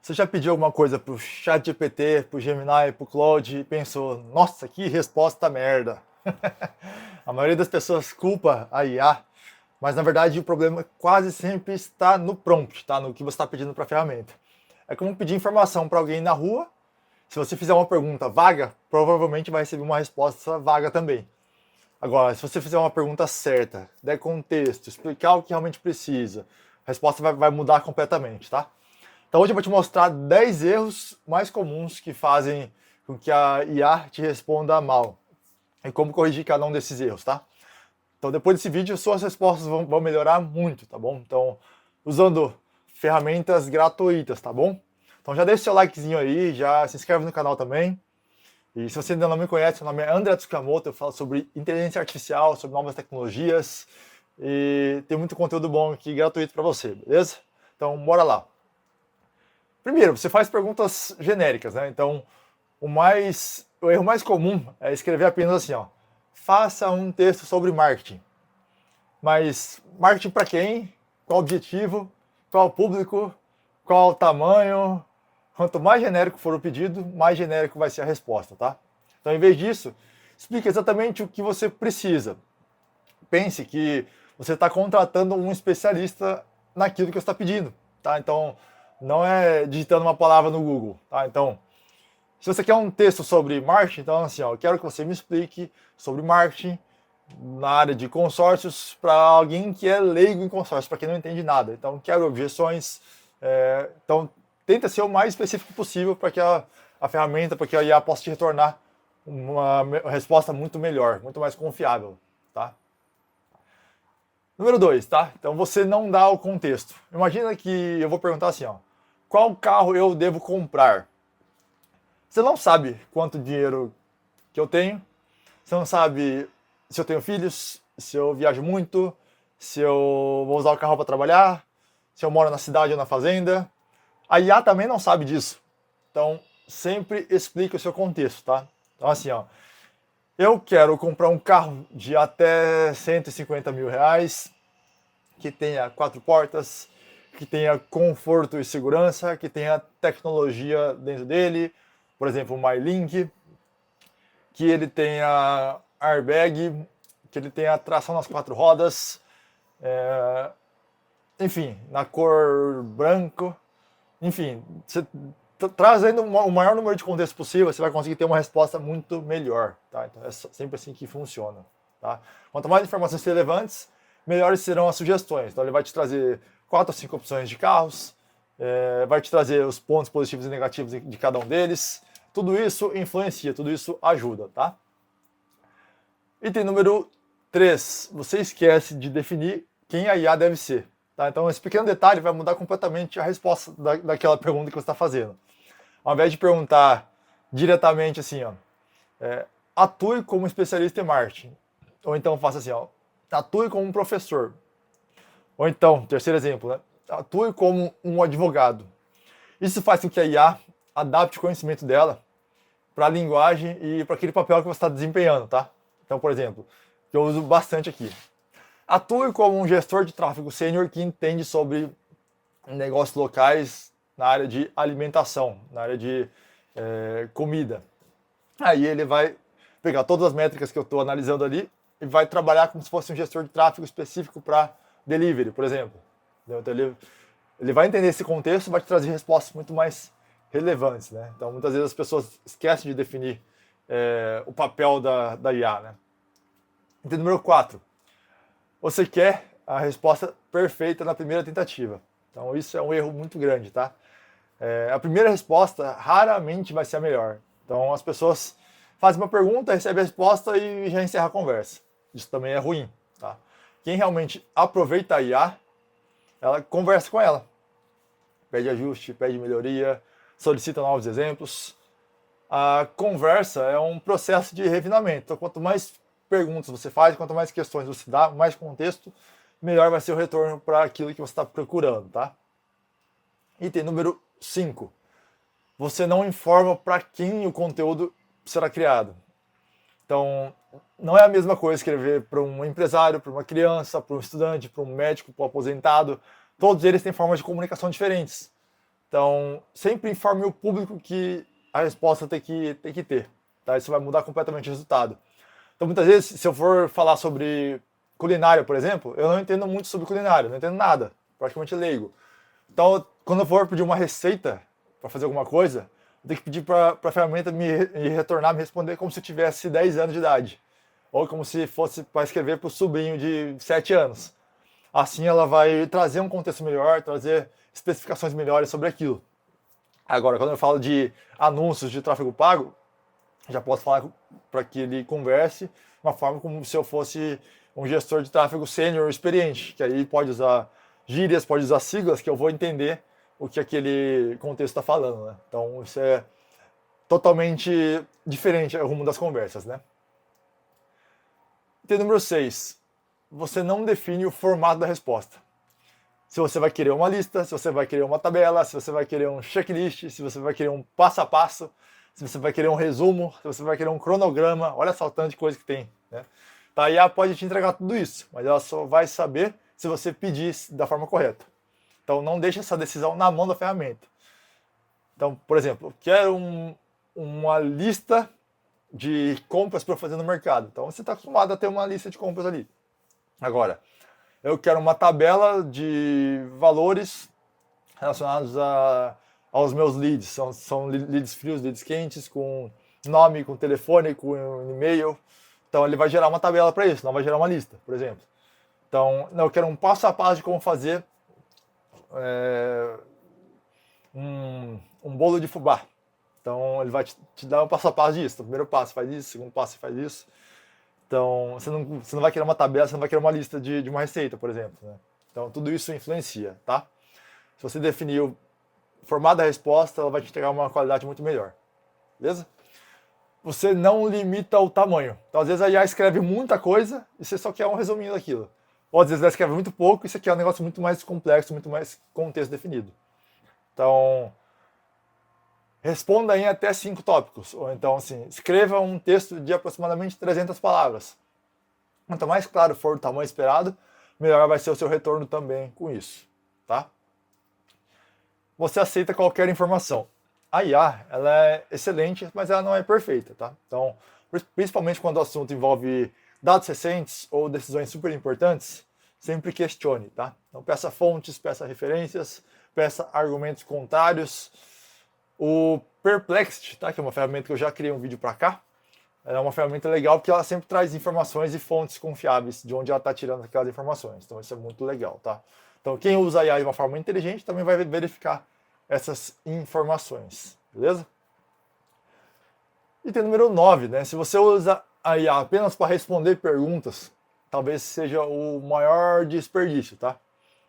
Você já pediu alguma coisa pro ChatGPT, pro Gemini, pro Claude e pensou, nossa, que resposta merda. A maioria das pessoas culpa a IA, mas na verdade o problema quase sempre está no prompt, tá? No que você está pedindo para a ferramenta. É como pedir informação para alguém na rua. Se você fizer uma pergunta vaga, provavelmente vai receber uma resposta vaga também. Agora, se você fizer uma pergunta certa, der contexto, explicar o que realmente precisa, a resposta vai mudar completamente, tá? Então hoje eu vou te mostrar 10 erros mais comuns que fazem com que a IA te responda mal e como corrigir cada um desses erros, tá? Então depois desse vídeo suas respostas vão melhorar muito, tá bom? Então usando ferramentas gratuitas, tá bom? Então já deixa seu likezinho aí, já se inscreve no canal também. E se você ainda não me conhece, meu nome é André Tsukamoto, eu falo sobre inteligência artificial, sobre novas tecnologias e tem muito conteúdo bom aqui gratuito para você, beleza? Então bora lá. Primeiro, você faz perguntas genéricas, né? Então, o erro mais comum é escrever apenas assim, ó. Faça um texto sobre marketing. Mas marketing para quem? Qual o objetivo? Qual o público? Qual o tamanho? Quanto mais genérico for o pedido, mais genérico vai ser a resposta, tá? Então, em vez disso, explique exatamente o que você precisa. Pense que você está contratando um especialista naquilo que você está pedindo, tá? Então, não é digitando uma palavra no Google, tá? Então, se você quer um texto sobre marketing, então assim, ó, eu quero que você me explique sobre marketing na área de consórcios para alguém que é leigo em consórcios, para quem não entende nada. Então, quero objeções. Então, tenta ser o mais específico possível para que a ferramenta, para que a IA possa te retornar uma resposta muito melhor, muito mais confiável, tá? Número 2, tá? Então você não dá o contexto. Imagina que eu vou perguntar assim, ó, qual carro eu devo comprar? Você não sabe quanto dinheiro que eu tenho, você não sabe se eu tenho filhos, se eu viajo muito, se eu vou usar o carro para trabalhar, se eu moro na cidade ou na fazenda. A IA também não sabe disso. Então, sempre explique o seu contexto, tá? Então, assim, ó, eu quero comprar um carro de até 150 mil reais, que tenha 4 portas, que tenha conforto e segurança, que tenha tecnologia dentro dele, por exemplo, o MyLink, que ele tenha airbag, que ele tenha tração nas 4 rodas, enfim, na cor branco, enfim, você trazendo o maior número de contextos possível, você vai conseguir ter uma resposta muito melhor, tá? Então é sempre assim que funciona, tá? Quanto mais informações relevantes, melhores serão as sugestões. Então ele vai te trazer 4 ou 5 opções de carros, vai te trazer os pontos positivos e negativos de cada um deles. Tudo isso influencia, tudo isso ajuda, tá? Item número 3. Você esquece de definir quem a IA deve ser. Tá? Então, esse pequeno detalhe vai mudar completamente a resposta daquela pergunta que você está fazendo. Ao invés de perguntar diretamente assim, ó, atue como especialista em marketing. Ou então faça assim, ó, atue como um professor. Ou então, terceiro exemplo, né, atue como um advogado. Isso faz com que a IA adapte o conhecimento dela para a linguagem e para aquele papel que você está desempenhando, tá? Então, por exemplo, que eu uso bastante aqui. Atue como um gestor de tráfego sênior que entende sobre negócios locais na área de alimentação, na área de comida. Aí ele vai pegar todas as métricas que eu estou analisando ali e vai trabalhar como se fosse um gestor de tráfego específico para delivery, por exemplo. Então ele vai entender esse contexto e vai te trazer respostas muito mais relevantes, né? Então muitas vezes as pessoas esquecem de definir o papel da IA, né? Item número 4. Você quer a resposta perfeita na primeira tentativa. Então isso é um erro muito grande, tá? A primeira resposta raramente vai ser a melhor. Então as pessoas fazem uma pergunta, recebem a resposta e já encerra a conversa. Isso também é ruim, tá? Quem realmente aproveita a IA, ela conversa com ela. Pede ajuste, pede melhoria, solicita novos exemplos. A conversa é um processo de refinamento. Então quanto mais perguntas você faz, quanto mais questões você dá, mais contexto, melhor vai ser o retorno para aquilo que você está procurando, tá? Item número 5. Você não informa para quem o conteúdo será criado. Então, não é a mesma coisa escrever para um empresário, para uma criança, para um estudante, para um médico, para um aposentado. Todos eles têm formas de comunicação diferentes. Então, sempre informe o público que a resposta tem que ter, tá? Isso vai mudar completamente o resultado. Então, muitas vezes, se eu for falar sobre culinária, por exemplo, eu não entendo muito sobre culinária, não entendo nada, praticamente leigo. Então, quando eu for pedir uma receita para fazer alguma coisa, eu tenho que pedir para a ferramenta me retornar, me responder como se eu tivesse 10 anos de idade. Ou como se fosse para escrever para o sobrinho de 7 anos. Assim ela vai trazer um contexto melhor, trazer especificações melhores sobre aquilo. Agora, quando eu falo de anúncios de tráfego pago, já posso falar para que ele converse de uma forma como se eu fosse um gestor de tráfego sênior experiente, que aí pode usar gírias, pode usar siglas, que eu vou entender o que aquele contexto está falando, né? Então, isso é totalmente diferente o rumo das conversas, né? Item número 6. Você não define o formato da resposta. Se você vai querer uma lista, se você vai querer uma tabela, se você vai querer um checklist, se você vai querer um passo a passo, se você vai querer um resumo, se você vai querer um cronograma, olha só o tanto de coisa que tem, né? Tá, a IA pode te entregar tudo isso, mas ela só vai saber se você pedir da forma correta. Então não deixe essa decisão na mão da ferramenta. Então, por exemplo, eu quero uma lista de compras para fazer no mercado. Então você está acostumado a ter uma lista de compras ali. Agora, eu quero uma tabela de valores relacionados aos meus leads. São leads frios, leads quentes, com nome, com telefone, com e-mail. Então ele vai gerar uma tabela para isso, não vai gerar uma lista, por exemplo. Então, eu quero um passo a passo de como fazer um bolo de fubá. Então ele vai te dar um passo a passo disso. Então, primeiro passo faz isso, segundo passo faz isso. Então você não vai querer uma tabela, você não vai querer uma lista de uma receita, por exemplo, né? Então tudo isso influencia, tá? Se você definir o formato da resposta, ela vai te entregar uma qualidade muito melhor. Beleza? Você não limita o tamanho. Então às vezes a IA escreve muita coisa e você só quer um resuminho daquilo. Ou às vezes ela escreve muito pouco e você quer um negócio muito mais complexo, muito mais contexto definido. Então, responda em até 5 tópicos. Ou então, assim, escreva um texto de aproximadamente 300 palavras. Quanto mais claro for o tamanho esperado, melhor vai ser o seu retorno também com isso, tá? Você aceita qualquer informação. A IA, ela é excelente, mas ela não é perfeita, tá? Então, principalmente quando o assunto envolve dados recentes ou decisões super importantes, sempre questione, tá? Então, peça fontes, peça referências, peça argumentos contrários. O Perplexity, tá? Que é uma ferramenta que eu já criei um vídeo para cá, é uma ferramenta legal porque ela sempre traz informações e fontes confiáveis de onde ela está tirando aquelas informações. Então isso é muito legal, tá? Então quem usa a IA de uma forma inteligente também vai verificar essas informações, beleza? Item número 9, né? Se você usa a IA apenas para responder perguntas, talvez seja o maior desperdício, tá?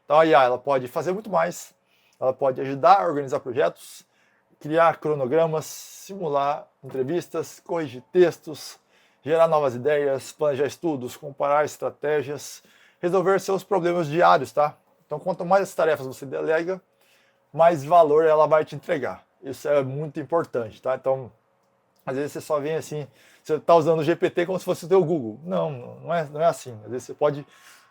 Então a IA ela pode fazer muito mais, ela pode ajudar a organizar projetos, criar cronogramas, simular entrevistas, corrigir textos, gerar novas ideias, planejar estudos, comparar estratégias, resolver seus problemas diários, tá? Então, quanto mais tarefas você delega, mais valor ela vai te entregar. Isso é muito importante, tá? Então, às vezes você só vem assim, você está usando o GPT como se fosse o teu Google. Não é assim. Às vezes você pode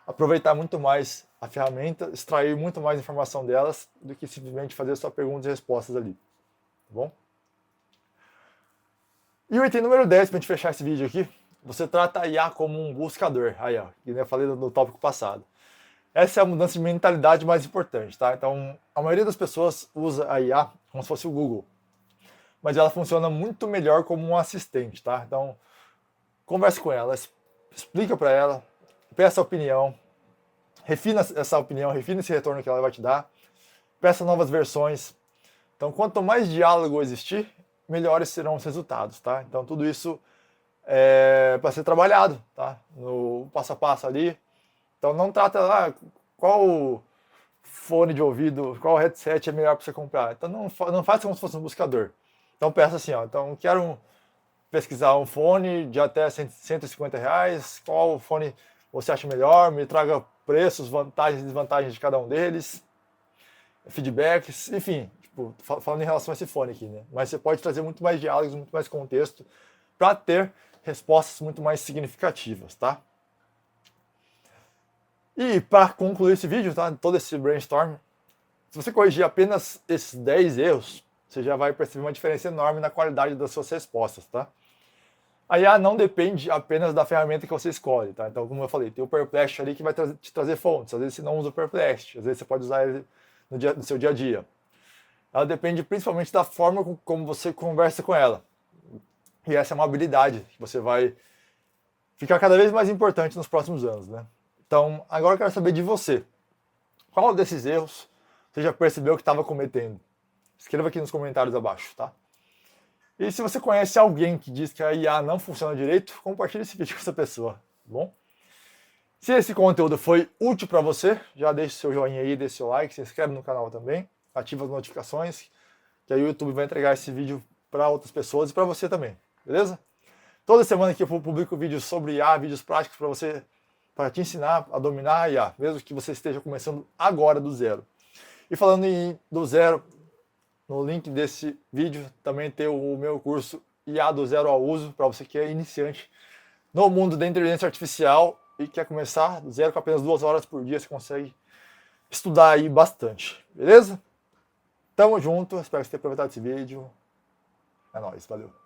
aproveitar muito mais a ferramenta, extrair muito mais informação delas do que simplesmente fazer só perguntas e respostas ali. Bom? E o item número 10, para a gente fechar esse vídeo aqui, você trata a IA como um buscador. Aí, ó, que eu falei no tópico passado. Essa é a mudança de mentalidade mais importante, tá? Então, a maioria das pessoas usa a IA como se fosse o Google, mas ela funciona muito melhor como um assistente, tá? Então, converse com ela, explica para ela, peça opinião, refina essa opinião, refina esse retorno que ela vai te dar, peça novas versões. Então, quanto mais diálogo existir, melhores serão os resultados, tá? Então, tudo isso é para ser trabalhado, tá? No passo a passo ali. Então, não trata qual fone de ouvido, qual headset é melhor para você comprar. Então, não faz como se fosse um buscador. Então, peça assim, ó. Então, quero pesquisar um fone de até R$ 150. Qual fone você acha melhor? Me traga preços, vantagens e desvantagens de cada um deles, feedbacks, enfim. Tipo, falando em relação a esse fone aqui, né? Mas você pode trazer muito mais diálogos, muito mais contexto para ter respostas muito mais significativas, tá? E para concluir esse vídeo, tá? Todo esse brainstorm, Se você corrigir apenas esses 10 erros, você já vai perceber uma diferença enorme na qualidade das suas respostas, tá? A IA não depende apenas da ferramenta que você escolhe, tá? Então, como eu falei, tem o Perplexity ali que vai te trazer fontes. Às vezes você não usa o Perplexity, às vezes você pode usar ele no seu dia a dia. Ela depende principalmente da forma como você conversa com ela. E essa é uma habilidade que você vai ficar cada vez mais importante nos próximos anos, né? Então, agora eu quero saber de você. Qual desses erros você já percebeu que estava cometendo? Escreva aqui nos comentários abaixo, tá? E se você conhece alguém que diz que a IA não funciona direito, compartilhe esse vídeo com essa pessoa, tá bom? Se esse conteúdo foi útil para você, já deixe seu joinha aí, deixe seu like, se inscreve no canal também, ativa as notificações, que aí o YouTube vai entregar esse vídeo para outras pessoas e para você também, beleza? Toda semana aqui eu publico vídeos sobre IA, vídeos práticos para você, para te ensinar a dominar a IA, mesmo que você esteja começando agora do zero. E falando do zero, no link desse vídeo também tem o meu curso IA do Zero ao Uso, para você que é iniciante no mundo da inteligência artificial e quer começar do zero com apenas 2 horas por dia, você consegue estudar aí bastante, beleza? Tamo junto, espero que você tenha aproveitado esse vídeo. É nóis, valeu!